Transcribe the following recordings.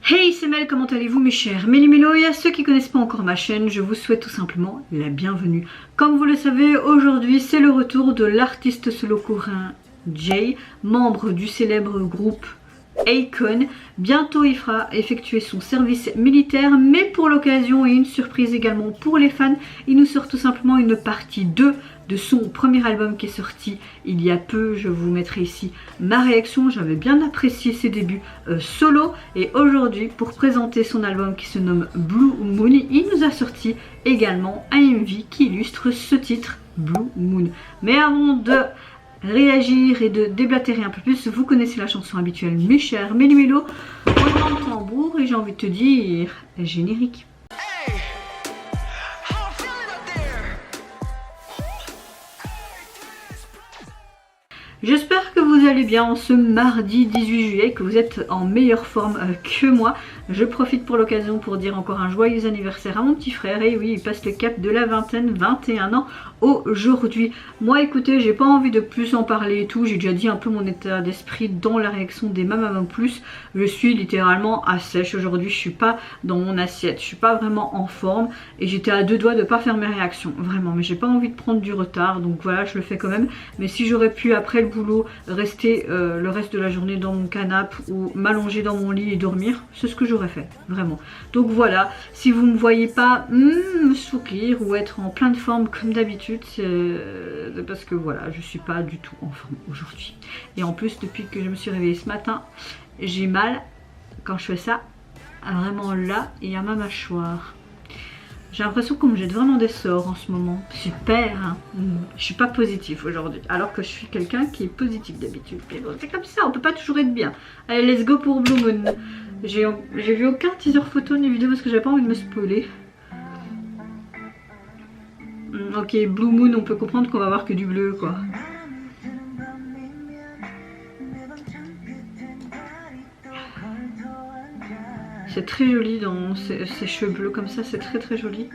Hey, c'est Mel, comment allez-vous mes chers Méli-Mélo, et à ceux qui ne connaissent pas encore ma chaîne, je vous souhaite tout simplement la bienvenue. Comme vous le savez, aujourd'hui c'est le retour de l'artiste solo coréen Jay, membre du célèbre groupe Akon. Bientôt il fera effectuer son service militaire, mais pour l'occasion et une surprise également pour les fans, il nous sort tout simplement une partie 2 de son premier album qui est sorti il y a peu. Je vous mettrai ici ma réaction, j'avais bien apprécié ses débuts solo, et aujourd'hui pour présenter son album qui se nomme Blue Moon, il nous a sorti également un MV qui illustre ce titre Blue Moon. Mais avant de réagir et de déblatérer un peu plus, vous connaissez la chanson habituelle mes chers Méli-Mélo, roulement de tambour et j'ai envie de te dire générique. J'espère que vous allez bien en ce mardi 18 juillet, que vous êtes en meilleure forme que moi. Je profite pour l'occasion pour dire encore un joyeux anniversaire à mon petit frère. Et oui, il passe le cap de la vingtaine, 21 ans aujourd'hui. Moi écoutez, j'ai pas envie de plus en parler et tout. J'ai déjà dit un peu mon état d'esprit dans la réaction des Mamamam Plus. Je suis littéralement à sèche aujourd'hui, je suis pas dans mon assiette, je suis pas vraiment en forme. Et j'étais à deux doigts de pas faire mes réactions, vraiment. Mais j'ai pas envie de prendre du retard, donc voilà, je le fais quand même. Mais si j'aurais pu après le boulot rester le reste de la journée dans mon canapé ou m'allonger dans mon lit et dormir, c'est ce que j'aurais fait, vraiment. Donc voilà, si vous me voyez pas me sourire ou être en pleine forme comme d'habitude, c'est parce que voilà, je suis pas du tout en forme aujourd'hui. Et en plus, depuis que je me suis réveillée ce matin, j'ai mal quand je fais ça, vraiment là et à ma mâchoire. J'ai l'impression qu'on me jette vraiment des sorts en ce moment. Super, hein. Je suis pas positif aujourd'hui. Alors que je suis quelqu'un qui est positif d'habitude. C'est comme ça, on peut pas toujours être bien. Allez, let's go pour Blue Moon. J'ai vu aucun teaser photo ni vidéo parce que j'avais pas envie de me spoiler. Ok, Blue Moon, on peut comprendre qu'on va voir que du bleu, quoi. C'est très joli dans ses cheveux bleus comme ça, c'est très très joli.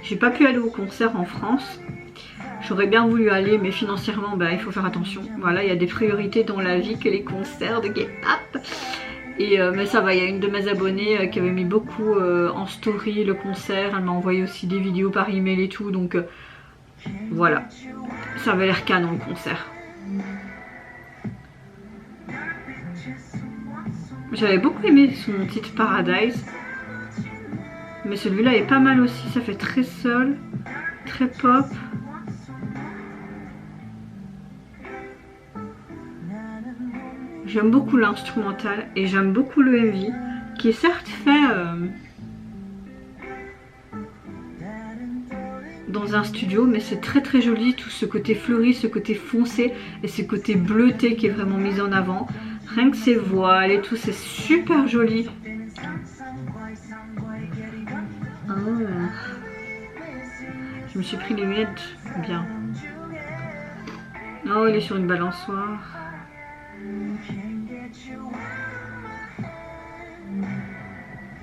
J'ai pas pu aller au concert en France. J'aurais bien voulu aller, mais financièrement, bah, il faut faire attention. Voilà, il y a des priorités dans la vie que les concerts de K-pop. Et mais ça va, il y a une de mes abonnées qui avait mis beaucoup en story le concert. Elle m'a envoyé aussi des vidéos par email et tout, donc voilà. Ça avait l'air canon le concert. J'avais beaucoup aimé son titre Paradise. Mais celui-là est pas mal aussi, ça fait très soul, très pop. J'aime beaucoup l'instrumental et j'aime beaucoup le MV, qui est certes fait dans un studio, mais c'est très très joli, tout ce côté fleuri, ce côté foncé et ce côté bleuté qui est vraiment mis en avant. Rien que ses voiles et tout, c'est super joli. Je me suis pris les lunettes bien. Oh, il est sur une balançoire.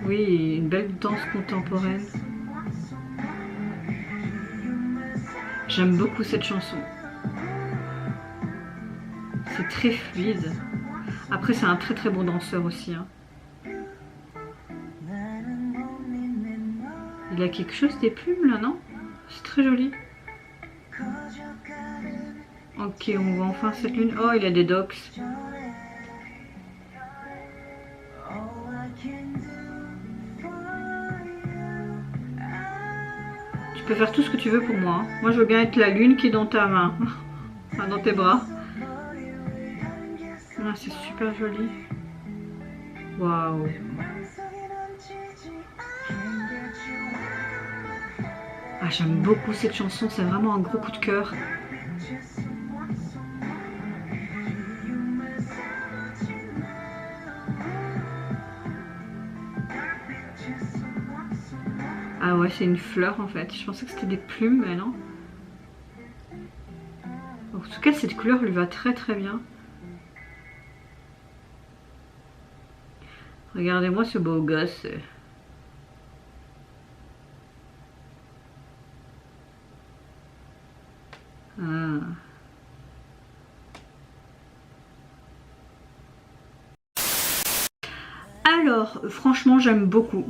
Oui, une belle danse contemporaine. J'aime beaucoup cette chanson. C'est très fluide. Après, c'est un très très bon danseur aussi, hein. Il a quelque chose des plumes là, non? C'est très joli. Ok, on voit enfin cette lune. Oh, il a des docks. Tu peux faire tout ce que tu veux pour moi, hein. Moi, je veux bien être la lune qui est dans ta main. Enfin, dans tes bras. Ah, c'est super joli. Waouh. Ah, j'aime beaucoup cette chanson, c'est vraiment un gros coup de cœur. Ah ouais, c'est une fleur en fait. Je pensais que c'était des plumes, mais non. En tout cas, cette couleur lui va très très bien. Regardez-moi ce beau gosse. Ah. Alors, franchement, j'aime beaucoup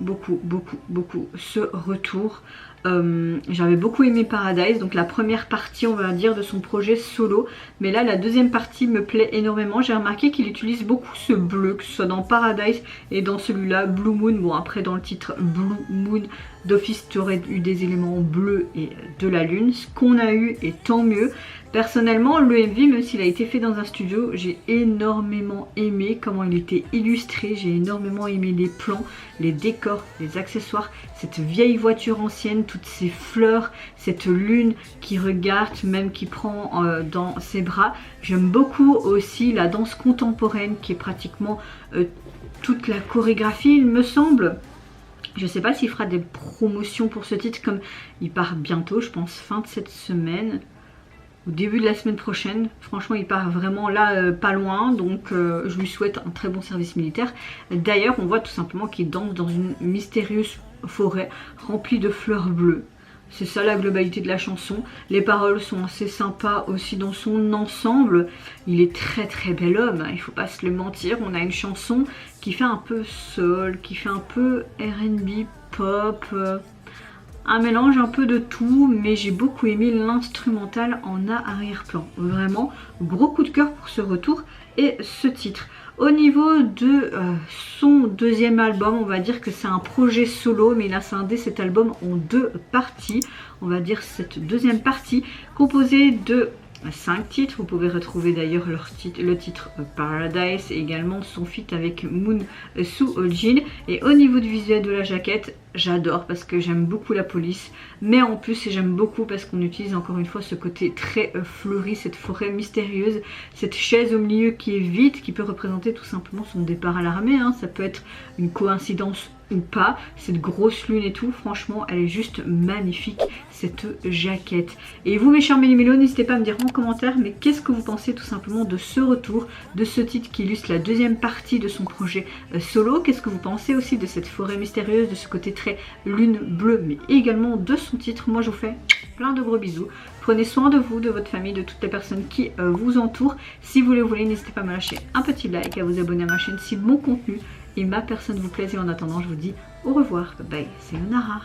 ce retour. J'avais beaucoup aimé Paradise, donc la première partie, on va dire, de son projet solo. Mais là, la deuxième partie me plaît énormément. J'ai remarqué qu'il utilise beaucoup ce bleu, que ce soit dans Paradise et dans celui-là, Blue Moon. Bon, après, dans le titre Blue Moon, d'office, tu aurais eu des éléments bleus et de la lune. Ce qu'on a eu est tant mieux. Personnellement, le MV, même s'il a été fait dans un studio, j'ai énormément aimé comment il était illustré. J'ai énormément aimé les plans, les décors, les accessoires, cette vieille voiture ancienne, toutes ces fleurs, cette lune qui regarde, même qui prend dans ses bras. J'aime beaucoup aussi la danse contemporaine qui est pratiquement toute la chorégraphie, il me semble. Je ne sais pas s'il fera des promotions pour ce titre, comme il part bientôt, je pense fin de cette semaine. Au début de la semaine prochaine. Franchement, il part vraiment là pas loin, donc je lui souhaite un très bon service militaire. D'ailleurs, on voit tout simplement qu'il danse dans une mystérieuse forêt remplie de fleurs bleues. C'est ça la globalité de la chanson. Les paroles sont assez sympas aussi dans son ensemble. Il est très bel homme, hein, il faut pas se le mentir. On a une chanson qui fait un peu soul, qui fait un peu R&B, pop... un mélange un peu de tout, mais j'ai beaucoup aimé l'instrumental en arrière-plan. Vraiment, gros coup de cœur pour ce retour et ce titre. Au niveau de son deuxième album, on va dire que c'est un projet solo, mais il a scindé cet album en deux parties. On va dire cette deuxième partie composée de 5 titres. Vous pouvez retrouver d'ailleurs le titre Paradise et également son feat avec Moon Soo-jin. Et au niveau du visuel de la jaquette, j'adore parce que j'aime beaucoup la police, mais en plus j'aime beaucoup parce qu'on utilise encore une fois ce côté très fleuri, cette forêt mystérieuse, cette chaise au milieu qui est vide, qui peut représenter tout simplement son départ à l'armée, hein. Ça peut être une coïncidence ou pas, cette grosse lune et tout, franchement elle est juste magnifique cette jaquette. Et vous mes chers méli-mélos, n'hésitez pas à me dire en commentaire, mais qu'est-ce que vous pensez tout simplement de ce retour, de ce titre qui illustre la deuxième partie de son projet solo. Qu'est-ce que vous pensez aussi de cette forêt mystérieuse, de ce côté très lune bleue, mais également de son titre. Moi je vous fais plein de gros bisous. Prenez soin de vous, de votre famille, de toutes les personnes qui vous entourent. Si vous le voulez, n'hésitez pas à me lâcher un petit like, à vous abonner à ma chaîne si mon contenu et ma personne vous plaisent. Et en attendant, je vous dis au revoir. Bye bye, c'est Sayonara.